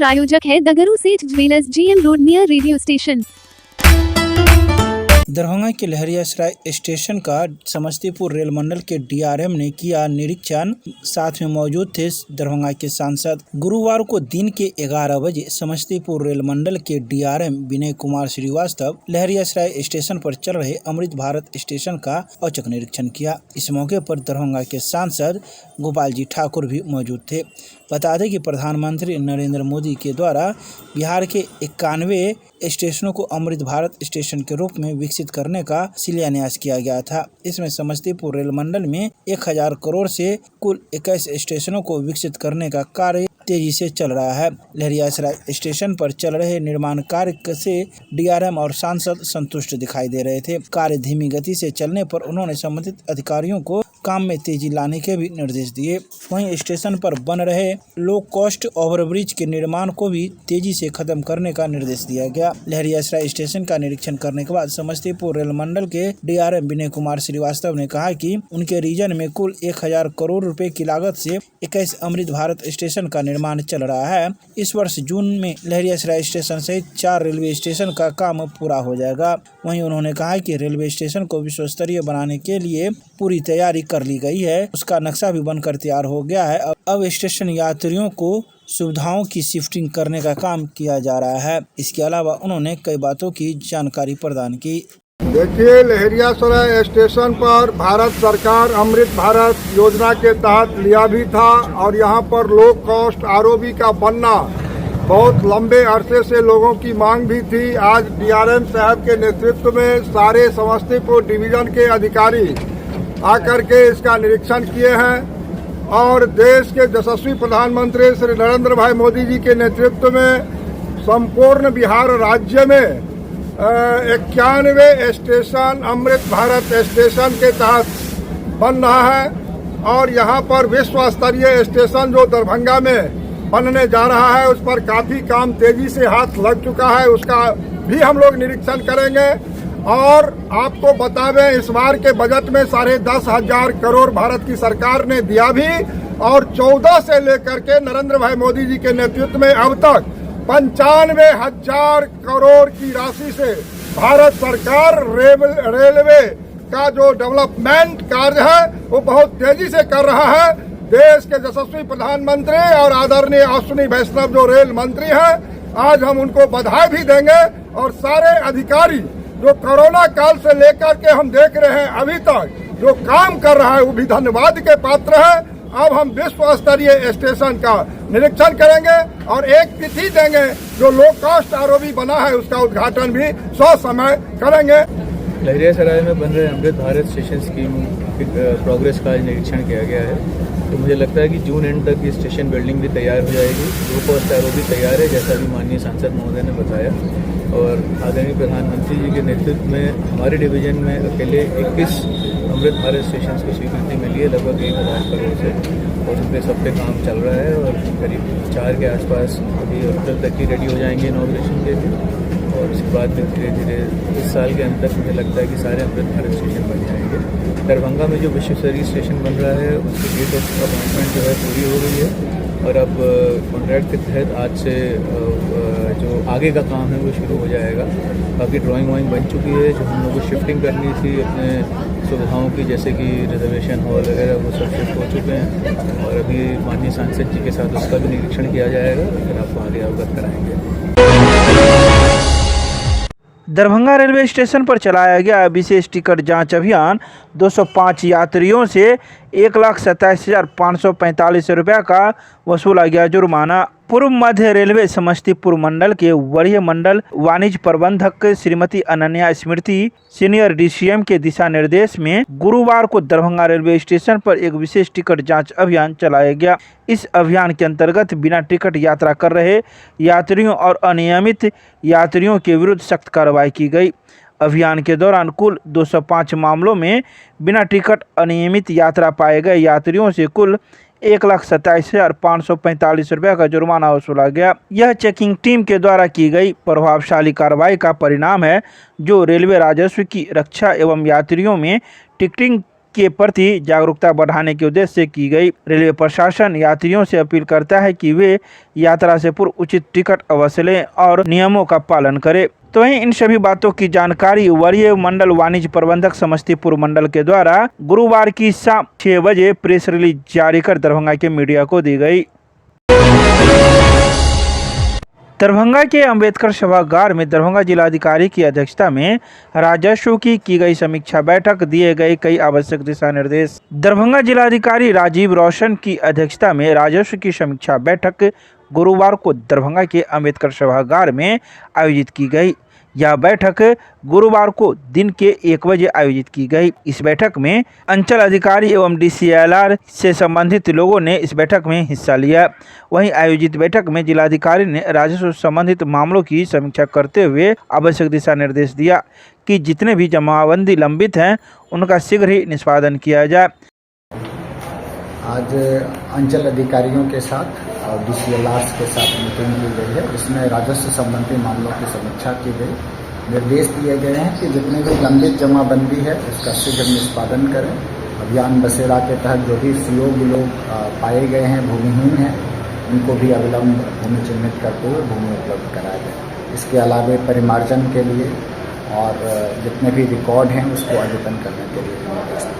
प्रायोजक है दगरू सेठ jewellers, GM road near radio station. Darbhanga के लहरियासराय स्टेशन का समस्तीपुर रेल मंडल के DRM ने किया निरीक्षण। साथ में मौजूद थे दरभंगा के सांसद। गुरुवार को दिन के 11 बजे समस्तीपुर रेल मंडल के DRM विनय कुमार श्रीवास्तव लहरियासराय स्टेशन पर चल रहे अमृत भारत स्टेशन का औचक निरीक्षण किया। इस मौके पर दरभंगा के सांसद गोपाल जी ठाकुर भी मौजूद थे। बता दें कि प्रधानमंत्री नरेंद्र मोदी के द्वारा बिहार के 91 स्टेशनों को अमृत भारत स्टेशन के रूप में विकसित करने का शिलान्यास किया गया था। इसमें समस्तीपुर रेल मंडल में 1000 करोड़ से कुल 21 स्टेशनों को विकसित करने का कार्य तेजी से चल रहा है। लहरियासराय स्टेशन पर चल रहे निर्माण कार्य से DRM और सांसद संतुष्ट दिखाई दे रहे थे। कार्य धीमी गति से चलने पर उन्होंने संबंधित अधिकारियों को काम में तेजी लाने के भी निर्देश दिए। वहीं स्टेशन पर बन रहे लो कॉस्ट ओवरब्रिज के निर्माण को भी तेजी से खत्म करने का निर्देश दिया गया। लहरियासराय स्टेशन का निरीक्षण करने के बाद समस्तीपुर रेल मंडल के DRM विनय कुमार श्रीवास्तव ने कहा कि उनके रीजन में कुल 1000 करोड़ रुपए की लागत से 21 अमृत भारत स्टेशन का निर्माण चल रहा है। इस वर्ष जून में लहरियासराय स्टेशन सहित 4 रेलवे स्टेशन का काम पूरा हो जाएगा। वहीं उन्होंने कहा कि रेलवे स्टेशन को विश्व स्तरीय बनाने के लिए पूरी तैयारी कर ली गई है। उसका नक्शा भी बनकर तैयार हो गया है। अब स्टेशन यात्रियों को सुविधाओं की शिफ्टिंग करने का काम किया जा रहा है। इसके अलावा उन्होंने कई बातों की जानकारी प्रदान की। देखिए, लहरियासराय स्टेशन पर भारत सरकार अमृत भारत योजना के तहत लिया भी था और यहाँ पर लो कॉस्ट ROB का बनना बहुत लंबे अरसे से लोगों की मांग भी थी। आज DRM साहब के नेतृत्व में सारे समस्तीपुर डिवीजन के अधिकारी आकर के इसका निरीक्षण किए हैं और देश के यशस्वी प्रधानमंत्री श्री नरेंद्र भाई मोदी जी के नेतृत्व में संपूर्ण बिहार राज्य में 91 स्टेशन अमृत भारत स्टेशन के तहत बन रहा है और यहाँ पर विश्व स्तरीय स्टेशन जो दरभंगा में बनने जा रहा है उस पर काफी काम तेजी से हाथ लग चुका है। उसका भी हम लोग निरीक्षण करेंगे और आपको बता दें, इस बार के बजट में 10,500 करोड़ भारत की सरकार ने दिया भी और 14 से लेकर के नरेंद्र भाई मोदी जी के नेतृत्व में अब तक 95,000 करोड़ की राशि से भारत सरकार रेलवे का जो डेवलपमेंट कार्य है वो बहुत तेजी से कर रहा है। देश के यशस्वी प्रधानमंत्री और आदरणीय अश्विनी वैष्णव जो रेल मंत्री हैं, आज हम उनको बधाई भी देंगे और सारे अधिकारी जो कोरोना काल से लेकर के हम देख रहे हैं अभी तक जो काम कर रहा है वो भी धन्यवाद के पात्र है। अब हम विश्व स्तरीय स्टेशन का निरीक्षण करेंगे और एक तिथि देंगे जो लो कॉस्ट ROB बना है उसका उद्घाटन भी समय करेंगे। लहरियासराय में बन रहे अमृत भारत स्टेशन स्कीम की प्रोग्रेस का निरीक्षण किया गया है। तो मुझे लगता है कि जून एंड तक ये स्टेशन बिल्डिंग भी तैयार हो जाएगी। लो कॉस्ट ROB तैयार है जैसा भी माननीय सांसद महोदय ने बताया और आदरणीय प्रधानमंत्री जी के नेतृत्व में हमारे डिवीजन में अकेले 21 अमृत भारत स्टेशन को स्वीकृति मिली है लगभग 1000 करोड़ से और उन पर सब पे काम चल रहा है और करीब 4 के आसपास अभी अप्रैल तक ही रेडी हो जाएंगे इनॉग्रेशन के लिए और उसके बाद फिर धीरे धीरे इस साल के अंत तक मुझे लगता है कि सारे अमृत भारत स्टेशन बन जाएंगे। दरभंगा में जो विश्व स्तरीय स्टेशन बन रहा है उसकी डेट ऑफ अपॉइंटमेंट जो है पूरी हो गई है और अब कॉन्ट्रैक्ट के तहत आज से जो आगे का काम है वो शुरू हो जाएगा। बाकी ड्राइंग वाइंग बन चुकी है, जो हम लोग को शिफ्टिंग करनी थी अपने सुविधाओं की जैसे कि रिजर्वेशन हॉल वगैरह वो सब शिफ्ट हो चुके हैं और अभी माननीय सांसद जी के साथ उसका भी निरीक्षण किया जाएगा फिर आपको आगे अवगत कराएंगे। दरभंगा रेलवे स्टेशन पर चलाया गया विशेष टिकट जांच अभियान 205 यात्रियों से 1,27,545 रुपये का वसूला गया जुर्माना। पूर्व मध्य रेलवे समस्तीपुर मंडल के वरीय मंडल वाणिज्य प्रबंधक श्रीमती अनन्या स्मृति सीनियर DCM के दिशा निर्देश में गुरुवार को दरभंगा रेलवे स्टेशन पर एक विशेष टिकट जांच अभियान चलाया गया। इस अभियान के अंतर्गत बिना टिकट यात्रा कर रहे यात्रियों और अनियमित यात्रियों के विरुद्ध सख्त कार्रवाई की गई। अभियान के दौरान कुल 205 मामलों में बिना टिकट अनियमित यात्रा पाए गए यात्रियों से कुल 1,27,545 रुपये का जुर्माना वसूला गया। यह चेकिंग टीम के द्वारा की गई प्रभावशाली कार्रवाई का परिणाम है जो रेलवे राजस्व की रक्षा एवं यात्रियों में टिकटिंग के प्रति जागरूकता बढ़ाने के उद्देश्य से की गई। रेलवे प्रशासन यात्रियों से अपील करता है कि वे यात्रा से पूर्व उचित टिकट अवश्य लें और नियमों का पालन करें। तो वहीं इन सभी बातों की जानकारी वरीय मंडल वाणिज्य प्रबंधक समस्तीपुर मंडल के द्वारा गुरुवार की शाम 6 बजे प्रेस रिलीज जारी कर दरभंगा के मीडिया को दी गई। दरभंगा के अंबेडकर सभागार में दरभंगा जिलाधिकारी की अध्यक्षता में राजस्व की गई समीक्षा बैठक, दिए गए कई आवश्यक दिशा निर्देश। दरभंगा जिलाधिकारी राजीव रोशन की अध्यक्षता में राजस्व की समीक्षा बैठक गुरुवार को दरभंगा के अंबेडकर सभागार में आयोजित की गई। यह बैठक गुरुवार को दिन के 1 बजे आयोजित की गई। इस बैठक में अंचल अधिकारी एवं DCLR से संबंधित लोगों ने इस बैठक में हिस्सा लिया। वहीं आयोजित बैठक में जिलाधिकारी ने राजस्व संबंधित मामलों की समीक्षा करते हुए आवश्यक दिशा निर्देश दिया कि जितने भी जमाबंदी लंबित हैं उनका शीघ्र ही निष्पादन किया जाए। आज अंचल अधिकारियों के साथ और DCLRs के साथ मीटिंग की गई है, जिसमें राजस्व संबंधी मामलों की समीक्षा की गई। निर्देश दिए गए हैं कि जितने भी लंबित जमाबंदी है उसका शीघ्र निष्पादन करें। अभियान बसेरा के तहत जो भी सुयोग्य लोग पाए गए हैं, भूमिहीन हैं, उनको भी अविलंब भूमि चिन्हित करते हुए भूमि उपलब्ध कराया जाए। इसके अलावा परिमार्जन के लिए और जितने भी रिकॉर्ड हैं उसको अद्यतन करने के लिए।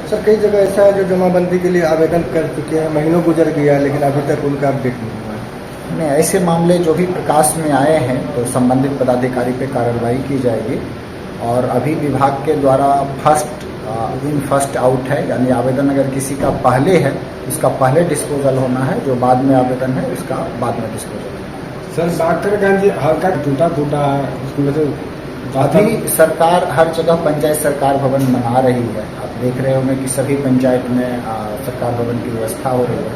सर, कई जगह ऐसा है जो जमाबंदी के लिए आवेदन कर चुके हैं, महीनों गुजर गया लेकिन अभी तक उनका अपडेट नहीं हुआ है। नहीं, ऐसे मामले जो भी प्रकाश में आए हैं तो संबंधित पदाधिकारी पे कार्रवाई की जाएगी। और अभी विभाग के द्वारा फर्स्ट आउट है, यानी आवेदन अगर किसी का पहले है उसका पहले डिस्पोजल होना है, जो बाद में आवेदन है उसका बाद में डिस्पोजल होना है। सर, डॉक्टरगंज हल्का टूटा है, उसमें तो अभी सरकार हर जगह पंचायत सरकार भवन बना रही है। आप देख रहे होंगे कि सभी पंचायत में सरकार भवन की व्यवस्था हो रही है।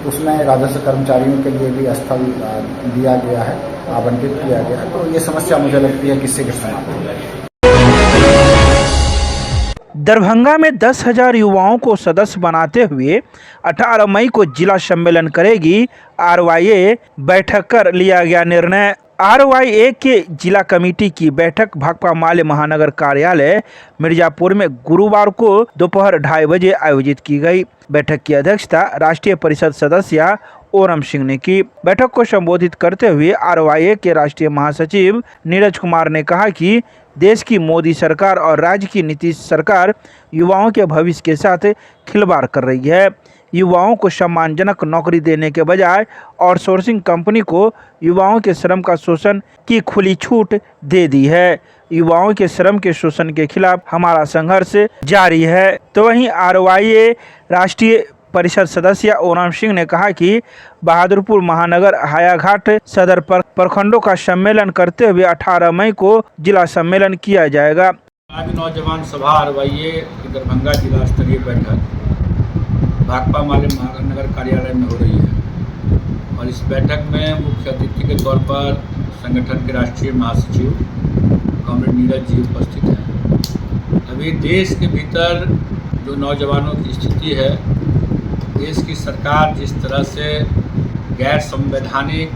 उसमें राजस्व कर्मचारियों के लिए भी स्थल दिया गया है, आवंटित किया गया है। तो ये समस्या मुझे लगती है कि शीघ्र समाप्त हो जाएगी। दरभंगा में 10,000 युवाओं को सदस्य बनाते हुए 18 मई को जिला सम्मेलन करेगी RYA। बैठक कर लिया गया निर्णय। RYA के जिला कमेटी की बैठक भाकपा माले महानगर कार्यालय मिर्जापुर में गुरुवार को दोपहर 2:30 बजे आयोजित की गई। बैठक की अध्यक्षता राष्ट्रीय परिषद सदस्य ओरम सिंह ने की। बैठक को संबोधित करते हुए RYA के राष्ट्रीय महासचिव नीरज कुमार ने कहा कि देश की मोदी सरकार और राज्य की नीतीश सरकार युवाओं के भविष्य के साथ खिलवाड़ कर रही है। युवाओं को सम्मानजनक नौकरी देने के बजाय आउटसोर्सिंग कंपनी को युवाओं के श्रम का शोषण की खुली छूट दे दी है। युवाओं के श्रम के शोषण के खिलाफ हमारा संघर्ष जारी है। तो वहीं RYA राष्ट्रीय परिषद सदस्य ओरम सिंह ने कहा कि बहादुरपुर महानगर हायाघाट सदर प्रखंडों का सम्मेलन करते हुए 18 मई को जिला सम्मेलन किया जाएगा। आज नौजवान सभा RYA की दरभंगा जिला स्तरीय बैठक भाकपा माले महानगर कार्यालय में हो रही है और इस बैठक में मुख्य अतिथि के तौर पर संगठन के राष्ट्रीय महासचिव कॉमरेड नीरज जी उपस्थित हैं। अभी देश के भीतर जो नौजवानों की स्थिति है, देश की सरकार जिस तरह से गैर संवैधानिक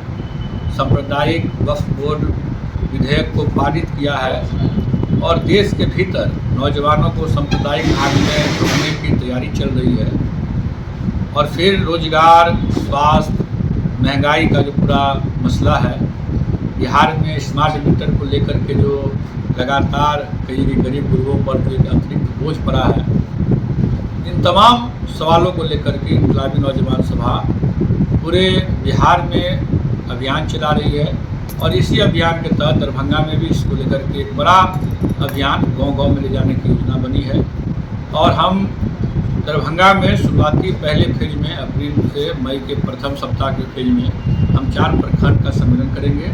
सांप्रदायिक वक्फ बोर्ड विधेयक को पारित किया है और देश के भीतर नौजवानों को सांप्रदायिक भाग में रोकने की तैयारी चल रही है और फिर रोजगार, स्वास्थ्य, महंगाई का जो पूरा मसला है, बिहार में स्मार्ट मीटर को लेकर के जो लगातार कई गरीब गुरुओं पर जो एक अतिरिक्त बोझ पड़ा है, इन तमाम सवालों को लेकर के इनकलाबी नौजवान सभा पूरे बिहार में अभियान चला रही है और इसी अभियान के तहत दरभंगा में भी इसको लेकर के एक बड़ा अभियान गांव-गांव में ले जाने की योजना बनी है। और हम दरभंगा में शुरुआती पहले फेज में अप्रैल से मई के प्रथम सप्ताह के फेज में हम 4 प्रखंड का सम्मेलन करेंगे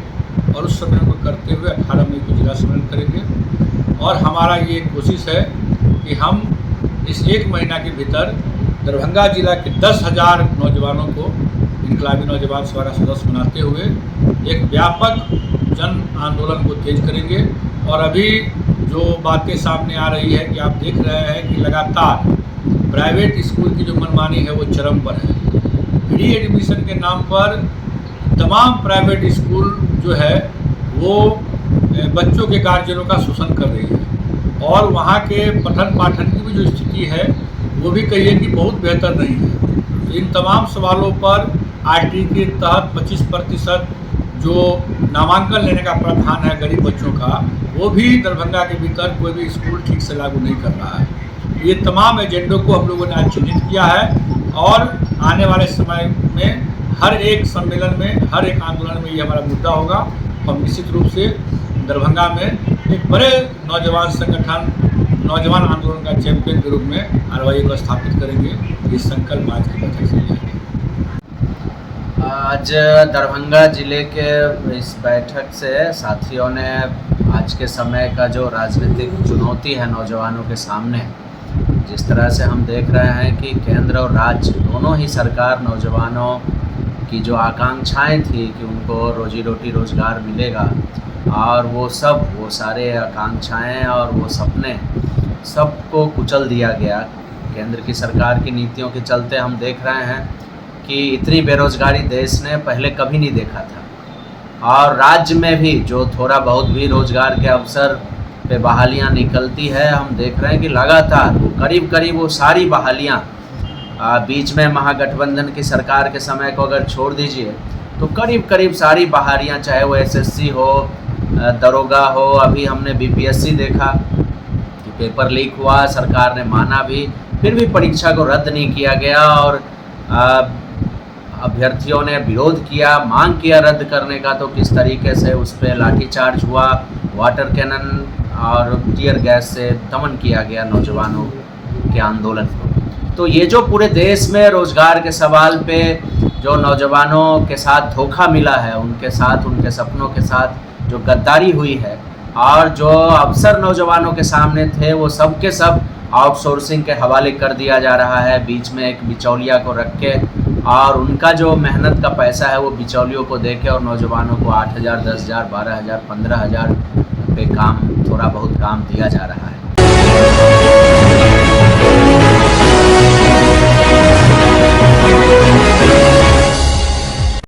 और उस सम्मेलन को करते हुए 18 मई को जिला सम्मेलन करेंगे। और हमारा ये कोशिश है कि हम इस 1 महीना के भीतर दरभंगा जिला के 10,000 नौजवानों को इनकलाबी नौजवान सभा का सदस्य बनाते हुए एक व्यापक जन आंदोलन को तेज करेंगे। और अभी जो बातें सामने आ रही है कि आप देख रहे हैं कि लगातार प्राइवेट स्कूल की जो मनमानी है वो चरम पर है। फ्री एडमिशन के नाम पर तमाम प्राइवेट स्कूल जो है वो बच्चों के गार्जियनों का शोषण कर रही है और वहाँ के पठन पाठन की भी जो स्थिति है वो भी कहिए कि बहुत बेहतर नहीं है। तो इन तमाम सवालों पर आरटी के तहत 25% जो नामांकन लेने का प्रावधान है गरीब बच्चों का, वो भी दरभंगा के भीतर कोई भी स्कूल ठीक से लागू नहीं कर रहा है। ये तमाम एजेंडों को हम लोगों ने आज चिन्हित किया है और आने वाले समय में हर एक सम्मेलन में, हर एक आंदोलन में ये हमारा मुद्दा होगा। हम निश्चित रूप से दरभंगा में एक बड़े नौजवान संगठन, नौजवान आंदोलन का चैंपियन के रूप में आरवाई को स्थापित करेंगे। ये संकल्प आज की बैठक से लिया गया। आज दरभंगा जिले के इस बैठक से साथियों ने आज के समय का जो राजनीतिक चुनौती है नौजवानों के सामने, जिस तरह से हम देख रहे हैं कि केंद्र और राज्य दोनों ही सरकार नौजवानों की जो आकांक्षाएं थी कि उनको रोजी रोटी रोज़गार मिलेगा, और वो सारे आकांक्षाएं और वो सपने सबको कुचल दिया गया। केंद्र की सरकार की नीतियों के चलते हम देख रहे हैं कि इतनी बेरोज़गारी देश ने पहले कभी नहीं देखा था, और राज्य में भी जो थोड़ा बहुत भी रोज़गार के अवसर पे बहालियां निकलती है, हम देख रहे हैं कि लगातार वो करीब वो सारी बहालियां, बीच में महागठबंधन की सरकार के समय को अगर छोड़ दीजिए तो करीब सारी बहालियां, चाहे वो एसएससी हो, दरोगा हो, अभी हमने बीपीएससी देखा कि पेपर लीक हुआ, सरकार ने माना भी, फिर भी परीक्षा को रद्द नहीं किया गया और अभ्यर्थियों ने विरोध किया, मांग किया रद्द करने का, तो किस तरीके से उस पर लाठीचार्ज हुआ, वाटर कैनन और टीयर गैस से दमन किया गया नौजवानों के आंदोलन को। तो ये जो पूरे देश में रोज़गार के सवाल पे जो नौजवानों के साथ धोखा मिला है, उनके साथ, उनके सपनों के साथ जो गद्दारी हुई है, और जो अवसर नौजवानों के सामने थे वो सब के सब आउटसोर्सिंग के हवाले कर दिया जा रहा है, बीच में एक बिचौलिया को रख के, और उनका जो मेहनत का पैसा है वो बिचौलियों को दे के, और नौजवानों को 8,000, 10,000, 12,000, 15,000 पे काम, थोड़ा बहुत काम दिया जा रहा है।